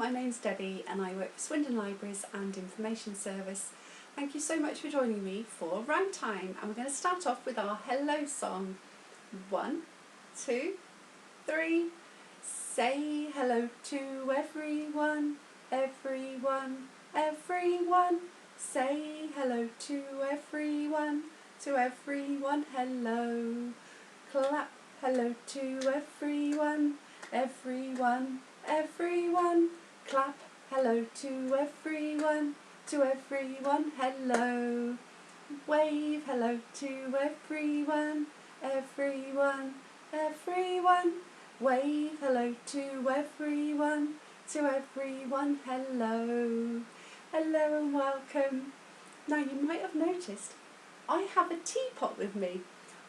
my name's Debbie and I work for Swindon Libraries and Information Service. Thank you so much for joining me for Rhyme Time, and we're going to start off with our hello song. 1, 2, 3. Say hello to everyone, everyone, everyone. Say hello to everyone, hello. Clap hello to everyone, everyone, everyone. Clap hello to everyone, hello. Wave hello to everyone, everyone, everyone. Wave hello to everyone, hello. Hello and welcome. Now you might have noticed I have a teapot with me.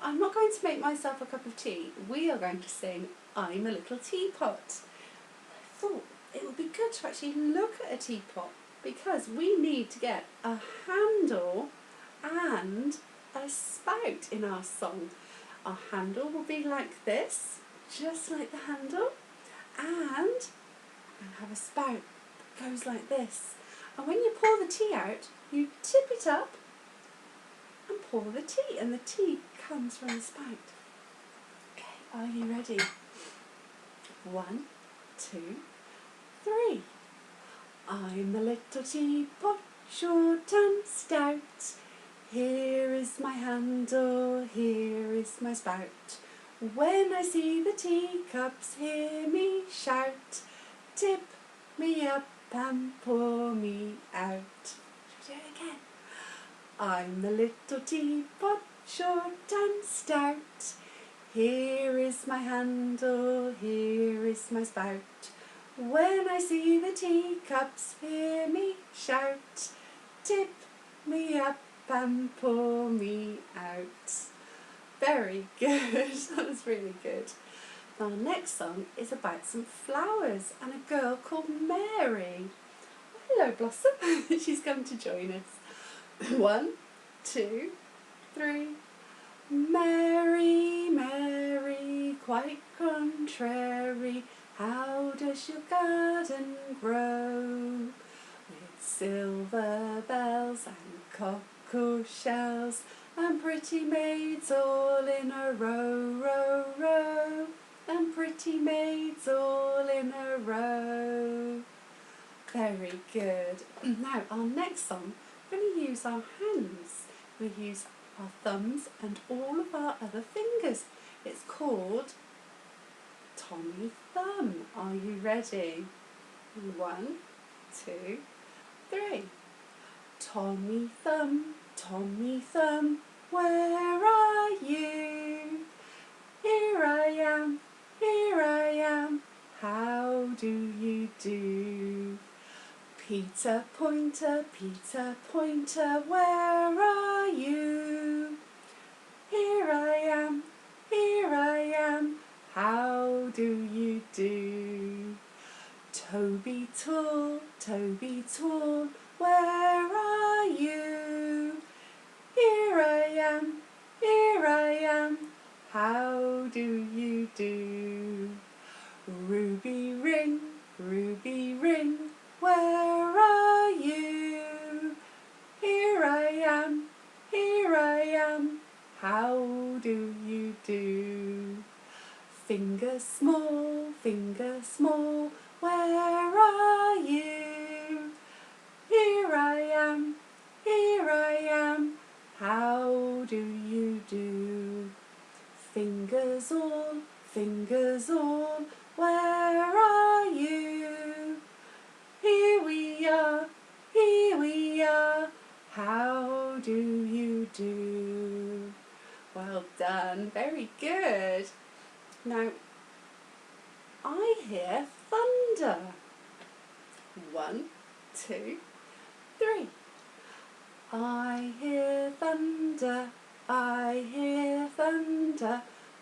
I'm not going to make myself a cup of tea. We are going to sing I'm a Little Teapot. I thought it would be good to actually look at a teapot because we need to get a handle and a spout in our song. Our handle will be like this, just like the handle, and we'll have a spout that goes like this. And when you pour the tea out, you tip it up and pour the tea, and the tea comes from the spout. Okay, are you ready? 1, 2, 3. I'm a little teapot, short and stout. Here is my handle, here is my spout. When I see the teacups, hear me shout. Tip me up and pour me out. Shall we do it again? I'm a little teapot, short and stout. Here is my handle, here is my spout. When I see the teacups, hear me shout. Tip me up and pour me out. Very good, that was really good. Our next song is about some flowers and a girl called Mary. Hello Blossom, she's come to join us. 1, 2, 3. Mary, Mary, quite contrary, how does your garden grow? With silver bells and cockle shells and pretty maids all in a row, row, row, and pretty maids all in a row. Very good. Now our next song, we're going to use our hands. We use our thumbs and all of our other fingers. It's called Tommy Thumb. Are you ready? 1, 2, 3. Tommy Thumb, where are you? Here I am, how do you do? Peter Pointer, where are you? Here I am, how do you do? Toby Tall, where are you? Here I am, how do you do? Ruby Ring, where are you? Here I am, how do you do? Finger small, where are you? Here I am, how do you do? Fingers all, where are you? Here we are, how do you do? Well done, very good. Now, I hear thunder. 1, 2, 3. I hear thunder,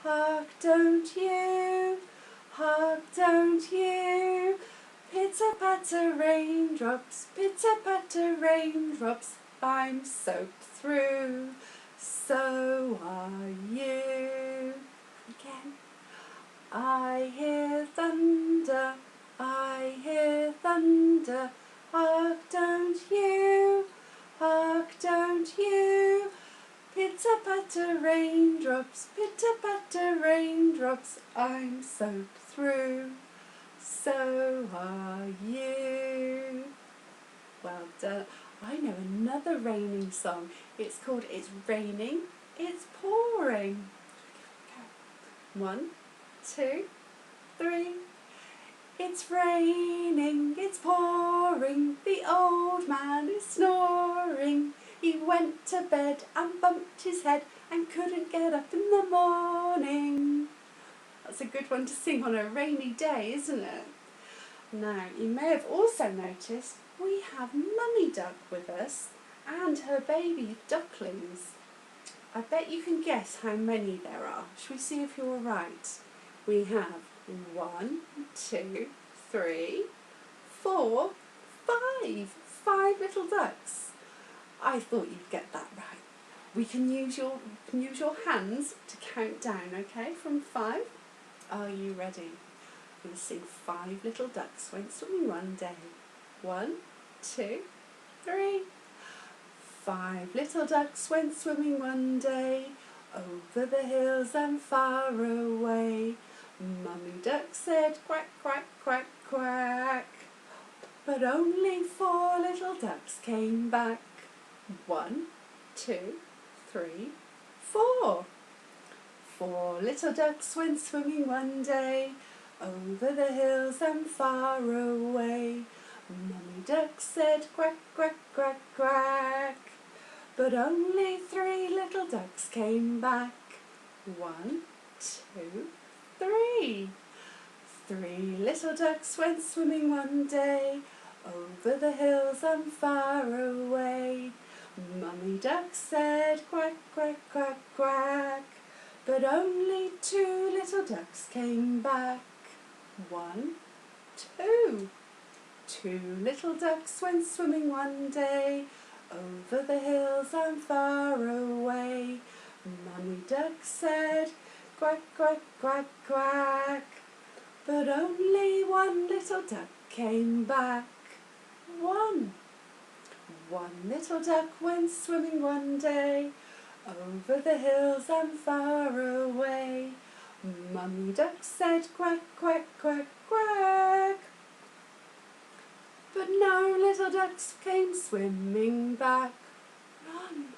hark don't you, pitter-patter raindrops, I'm soaked through, so are you. Again. I hear thunder, wonder, hark, don't you, hark, don't you. Pitter-patter raindrops, pitter-patter raindrops, I'm soaked through, so are you. Well done. I know another raining song. It's called It's Raining, It's Pouring. One, two, three. It's raining, it's pouring, the old man is snoring. He went to bed and bumped his head and couldn't get up in the morning. That's a good one to sing on a rainy day, isn't it? Now, you may have also noticed we have Mummy Duck with us and her baby ducklings. I bet you can guess how many there are. Shall we see if you're right? We have 1, 2, 3, 4, 5. 5 little ducks. I thought you'd get that right. We can use your hands to count down, okay, from 5. Are you ready? I'm going to sing 5 little ducks went swimming one day. 1, 2, 3. 5 little ducks went swimming one day, over the hills and far away. Mummy Duck said quack, quack, quack, quack. But only 4 little ducks came back. 1, 2, 3, 4. 4 little ducks went swimming one day, over the hills and far away. Mummy Duck said quack, quack, quack, quack. But only 3 little ducks came back. 1, 2, 3. 3 little ducks went swimming one day, over the hills and far away. Mummy Duck said quack, quack, quack, quack. But only 2 little ducks came back. 1, 2. 2 little ducks went swimming one day, over the hills and far away. Mummy Duck said quack, quack, quack, quack. But only 1 little duck came back. 1. 1 little duck went swimming one day, over the hills and far away. Mummy Duck said quack, quack, quack, quack. But no little ducks came swimming back. Run!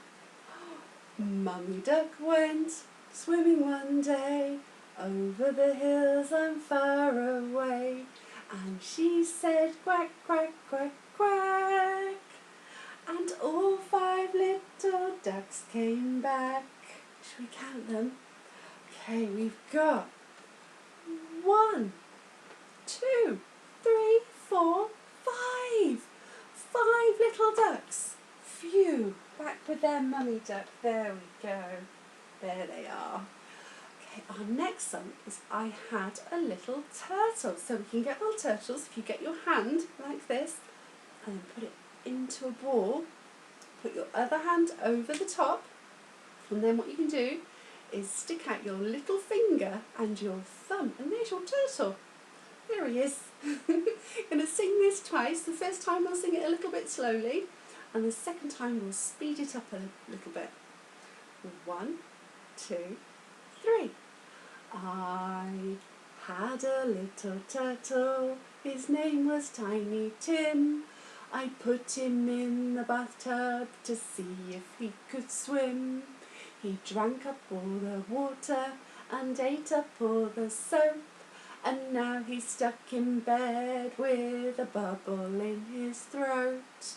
Mummy Duck went swimming one day, over the hills and far away. And she said quack, quack, quack, quack. And all 5 little ducks came back. Shall we count them? Okay, we've got 1, 2, 3, 4, 5. 5 little ducks. Phew. Back with their Mummy Duck. There we go. There they are. Okay, our next song is I Had a Little Turtle. So we can get little turtles if you get your hand like this and then put it into a ball. Put your other hand over the top, and then what you can do is stick out your little finger and your thumb, and there's your turtle. There he is. Going to sing this twice. The first time we'll sing it a little bit slowly, and the second time we'll speed it up a little bit. 1, 2, 3. I had a little turtle, his name was Tiny Tim. I put him in the bathtub to see if he could swim. He drank up all the water and ate up all the soap, and now he's stuck in bed with a bubble in his throat.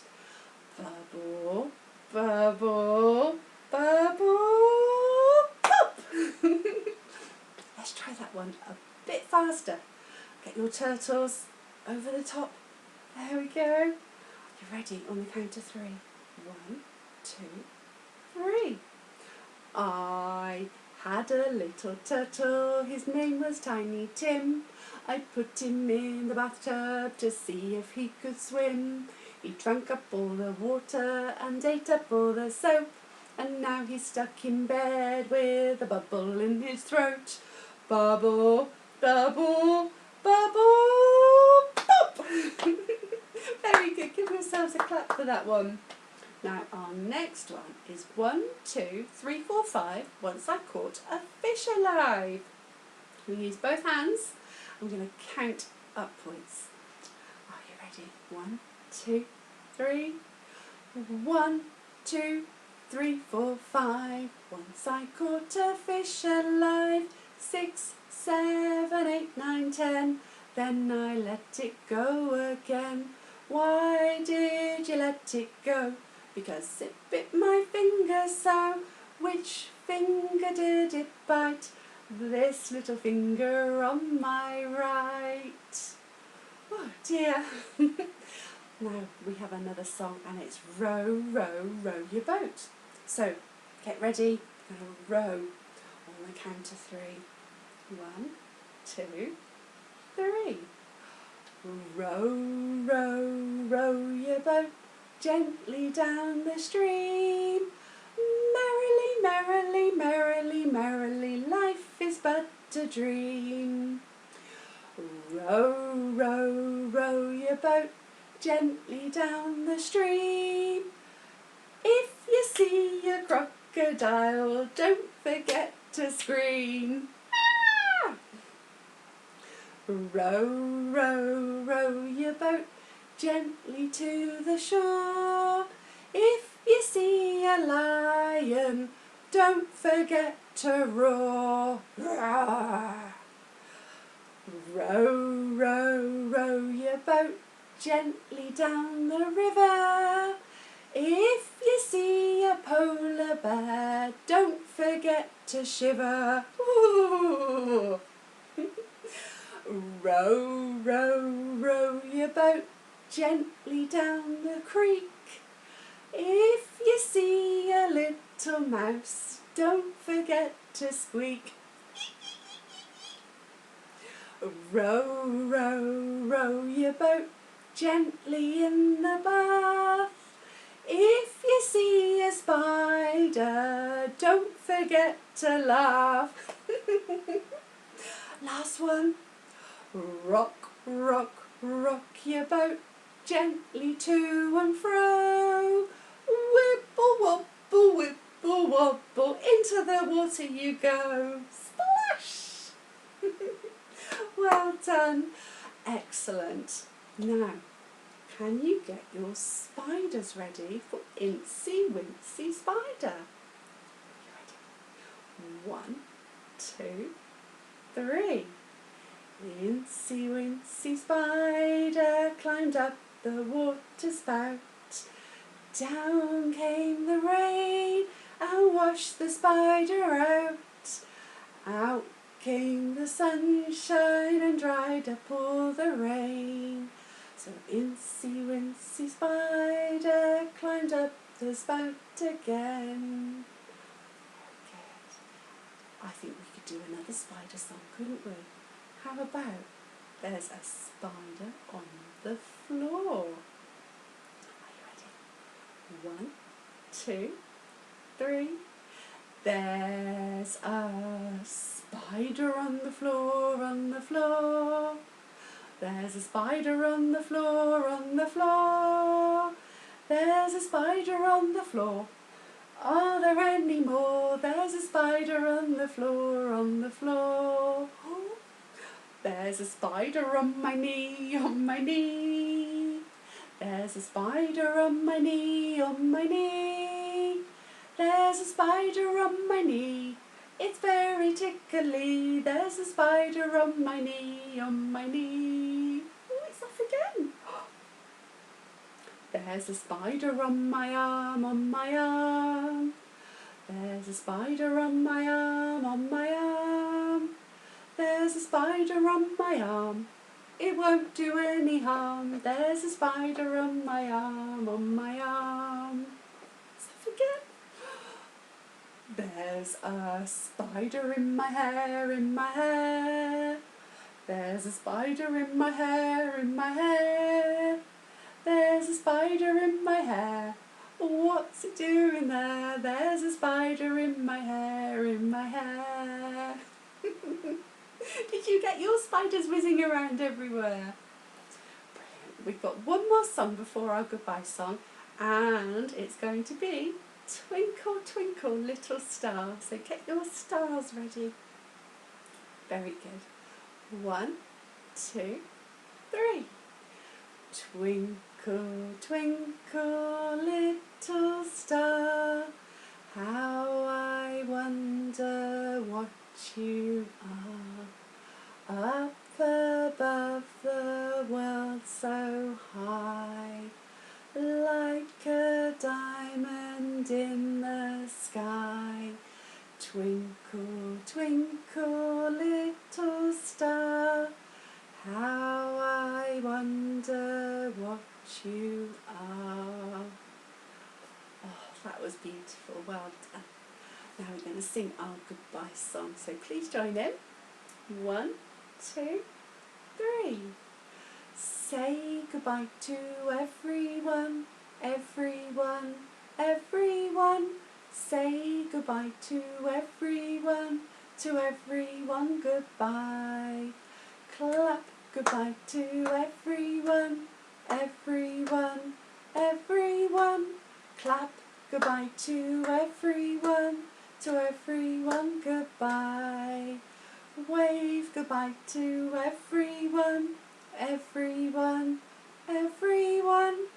Bubble, bubble, bubble, pop! Let's try that one a bit faster. Get your turtles over the top. There we go. You ready? On the count of 3. 1, 2, 3. I had a little turtle, his name was Tiny Tim. I put him in the bathtub to see if he could swim. He drank up all the water and ate up all the soap, and now he's stuck in bed with a bubble in his throat. Bubble, bubble, bubble, pop! yourselves a clap for that one. Now our next one is 1, 2, 3, 4, 5. Once I caught a fish alive. We use both hands. I'm going to count upwards. Are you ready? 1, 2, 3. 1, 2, 3, 4, 5. Once I caught a fish alive. 6, 7, 8, 9, 10. Then I let it go again. Why did you let it go? Because it bit my finger so. Which finger did it bite? This little finger on my right. Oh dear. Now we have another song and it's row, row, row your boat. So get ready, we're going to row on the count of 3. 1, 2, 3. Row, row, row your boat gently down the stream. Merrily, merrily, merrily, merrily, life is but a dream. Row, row, row your boat gently down the stream. If you see a crocodile, don't forget to scream. Ah! Row, row, row your boat gently to the shore. If you see a lion, don't forget to roar. Roar. Row, row, row your boat gently down the river. If you see a polar bear, don't forget to shiver. Ooh. Row, row, row your boat gently down the creek. If you see a little mouse, don't forget to squeak. Row, row, row your boat gently in the bath. If you see a spider, don't forget to laugh. Last one. Rock, rock, rock your boat gently to and fro. Wibble, wobble, wibble, wobble, into the water you go. Splash! Well done. Excellent. Now, can you get your spiders ready for Incy, Wincy, Spider? Are you ready? 1, 2, 3. Incy, Wincy, Spider climbed up the water spout. Down came the rain and washed the spider out. Out came the sunshine and dried up all the rain. So Incy, Wincy, Spider climbed up the spout again. Good. I think we could do another spider song, couldn't we? How about there's a spider on the floor? Are you ready? 1, 2, 3. There's a spider on the floor, on the floor. There's a spider on the floor, on the floor. There's a spider on the floor. Are there any more? There's a spider on the floor, on the floor. There's a spider on my knee, on my knee. There's a spider on my knee, on my knee. There's a spider on my knee. It's very tickly. There's a spider on my knee, on my knee. Oh, it's off again. There's a spider on my arm, on my arm. There's a spider on my arm, on my arm. There's a spider on my arm. It won't do any harm. There's a spider on my arm, on my arm. It's off again. There's a spider in my hair, in my hair. There's a spider in my hair, in my hair. There's a spider in my hair. What's it doing there? There's a spider in my hair, in my hair. Did you get your spiders whizzing around everywhere? Brilliant. we've got one more song before our goodbye song, and it's going to be Twinkle, Twinkle, Little Star. So get your stars ready. Very good. 1, 2, 3. Twinkle, twinkle, little star, how I wonder what you are. Up above the world so high, like a diamond in the sky. Twinkle, twinkle, little star, how I wonder what you are. Oh, that was beautiful. Well done. Now we're going to sing our goodbye song. So please join in. 1, 2, 3. Say goodbye to everyone, everyone, everyone. Say goodbye to everyone goodbye. Clap goodbye to everyone, everyone, everyone. Clap goodbye to everyone goodbye. Wave goodbye to everyone, everyone, everyone.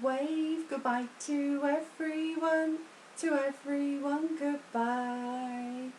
Wave goodbye to everyone goodbye.